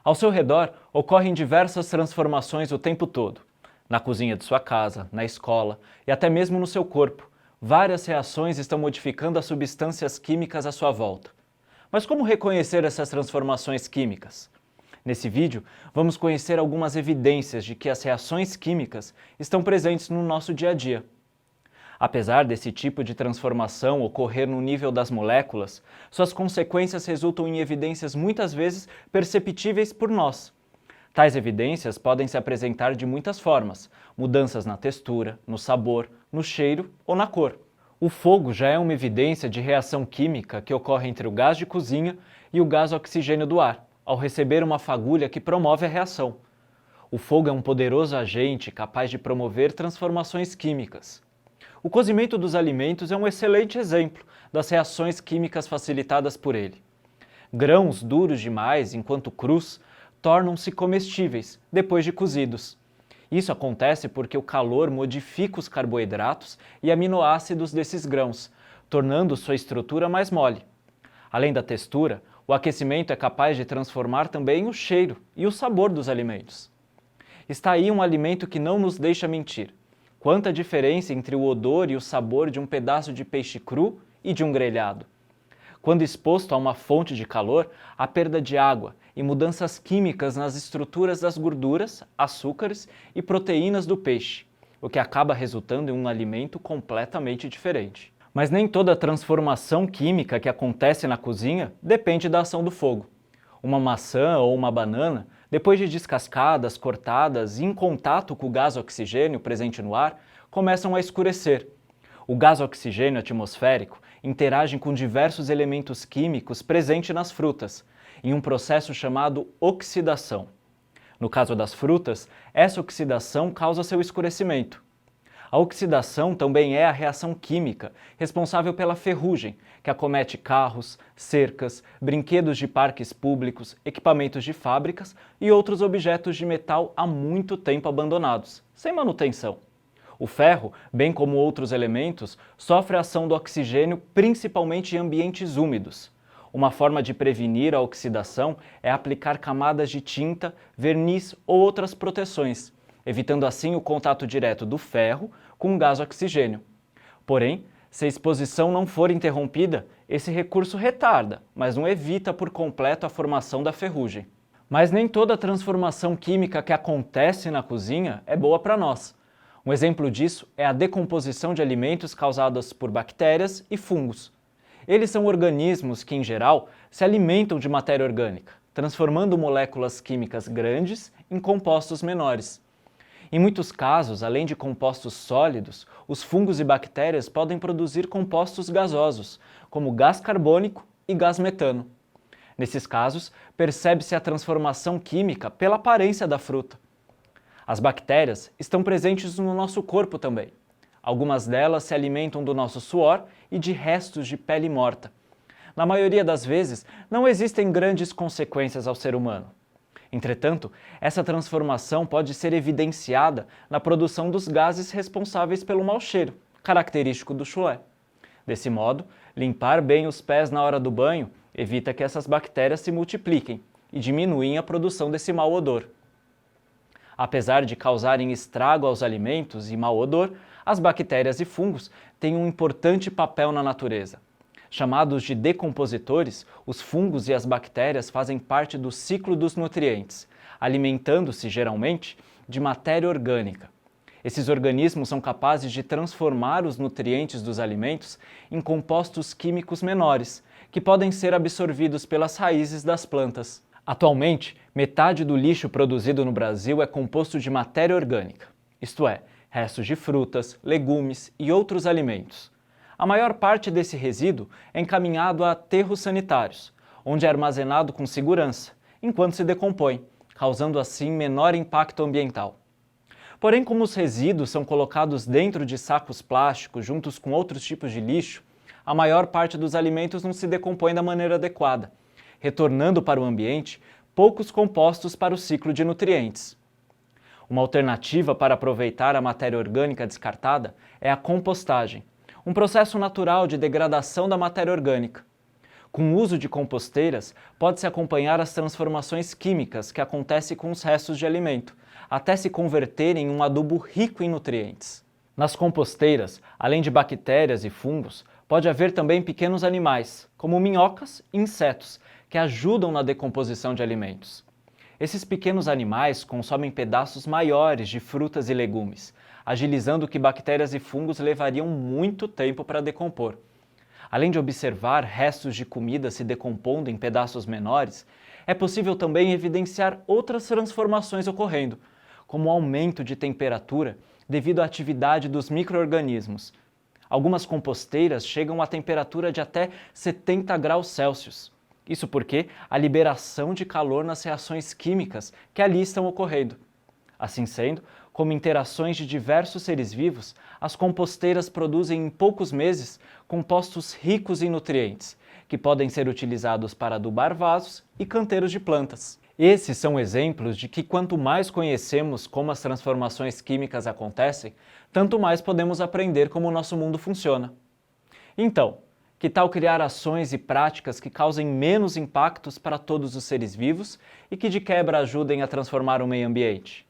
Ao seu redor, ocorrem diversas transformações o tempo todo. Na cozinha de sua casa, na escola e até mesmo no seu corpo, várias reações estão modificando as substâncias químicas à sua volta. Mas como reconhecer essas transformações químicas? Nesse vídeo, vamos conhecer algumas evidências de que as reações químicas estão presentes no nosso dia a dia. Apesar desse tipo de transformação ocorrer no nível das moléculas, suas consequências resultam em evidências muitas vezes perceptíveis por nós. Tais evidências podem se apresentar de muitas formas: mudanças na textura, no sabor, no cheiro ou na cor. O fogo já é uma evidência de reação química que ocorre entre o gás de cozinha e o gás oxigênio do ar, ao receber uma fagulha que promove a reação. O fogo é um poderoso agente capaz de promover transformações químicas. O cozimento dos alimentos é um excelente exemplo das reações químicas facilitadas por ele. Grãos duros demais, enquanto crus, tornam-se comestíveis depois de cozidos. Isso acontece porque o calor modifica os carboidratos e aminoácidos desses grãos, tornando sua estrutura mais mole. Além da textura, o aquecimento é capaz de transformar também o cheiro e o sabor dos alimentos. Está aí um alimento que não nos deixa mentir. Quanta diferença entre o odor e o sabor de um pedaço de peixe cru e de um grelhado. Quando exposto a uma fonte de calor, há perda de água e mudanças químicas nas estruturas das gorduras, açúcares e proteínas do peixe, o que acaba resultando em um alimento completamente diferente. Mas nem toda transformação química que acontece na cozinha depende da ação do fogo. Uma maçã ou uma banana, depois de descascadas, cortadas e em contato com o gás oxigênio presente no ar, começam a escurecer. O gás oxigênio atmosférico interage com diversos elementos químicos presentes nas frutas, em um processo chamado oxidação. No caso das frutas, essa oxidação causa seu escurecimento. A oxidação também é a reação química responsável pela ferrugem, que acomete carros, cercas, brinquedos de parques públicos, equipamentos de fábricas e outros objetos de metal há muito tempo abandonados, sem manutenção. O ferro, bem como outros elementos, sofre a ação do oxigênio principalmente em ambientes úmidos. Uma forma de prevenir a oxidação é aplicar camadas de tinta, verniz ou outras proteções, evitando assim o contato direto do ferro com o gás oxigênio. Porém, se a exposição não for interrompida, esse recurso retarda, mas não evita por completo a formação da ferrugem. Mas nem toda transformação química que acontece na cozinha é boa para nós. Um exemplo disso é a decomposição de alimentos causadas por bactérias e fungos. Eles são organismos que, em geral, se alimentam de matéria orgânica, transformando moléculas químicas grandes em compostos menores. Em muitos casos, além de compostos sólidos, os fungos e bactérias podem produzir compostos gasosos, como gás carbônico e gás metano. Nesses casos, percebe-se a transformação química pela aparência da fruta. As bactérias estão presentes no nosso corpo também. Algumas delas se alimentam do nosso suor e de restos de pele morta. Na maioria das vezes, não existem grandes consequências ao ser humano. Entretanto, essa transformação pode ser evidenciada na produção dos gases responsáveis pelo mau cheiro, característico do chulé. Desse modo, limpar bem os pés na hora do banho evita que essas bactérias se multipliquem e diminuem a produção desse mau odor. Apesar de causarem estrago aos alimentos e mau odor, as bactérias e fungos têm um importante papel na natureza. Chamados de decompositores, os fungos e as bactérias fazem parte do ciclo dos nutrientes, alimentando-se, geralmente, de matéria orgânica. Esses organismos são capazes de transformar os nutrientes dos alimentos em compostos químicos menores, que podem ser absorvidos pelas raízes das plantas. Atualmente, metade do lixo produzido no Brasil é composto de matéria orgânica, isto é, restos de frutas, legumes e outros alimentos. A maior parte desse resíduo é encaminhado a aterros sanitários, onde é armazenado com segurança, enquanto se decompõe, causando assim menor impacto ambiental. Porém, como os resíduos são colocados dentro de sacos plásticos juntos com outros tipos de lixo, a maior parte dos alimentos não se decompõe da maneira adequada, retornando para o ambiente poucos compostos para o ciclo de nutrientes. Uma alternativa para aproveitar a matéria orgânica descartada é a compostagem, um processo natural de degradação da matéria orgânica. Com o uso de composteiras, pode-se acompanhar as transformações químicas que acontecem com os restos de alimento, até se converterem em um adubo rico em nutrientes. Nas composteiras, além de bactérias e fungos, pode haver também pequenos animais, como minhocas e insetos, que ajudam na decomposição de alimentos. Esses pequenos animais consomem pedaços maiores de frutas e legumes, agilizando o que bactérias e fungos levariam muito tempo para decompor. Além de observar restos de comida se decompondo em pedaços menores, é possível também evidenciar outras transformações ocorrendo, como o aumento de temperatura devido à atividade dos micro-organismos. Algumas composteiras chegam a temperatura de até 70 graus Celsius. Isso porque a liberação de calor nas reações químicas que ali estão ocorrendo. Assim sendo, como interações de diversos seres vivos, as composteiras produzem em poucos meses compostos ricos em nutrientes, que podem ser utilizados para adubar vasos e canteiros de plantas. Esses são exemplos de que quanto mais conhecemos como as transformações químicas acontecem, tanto mais podemos aprender como o nosso mundo funciona. Então, que tal criar ações e práticas que causem menos impactos para todos os seres vivos e que de quebra ajudem a transformar o meio ambiente?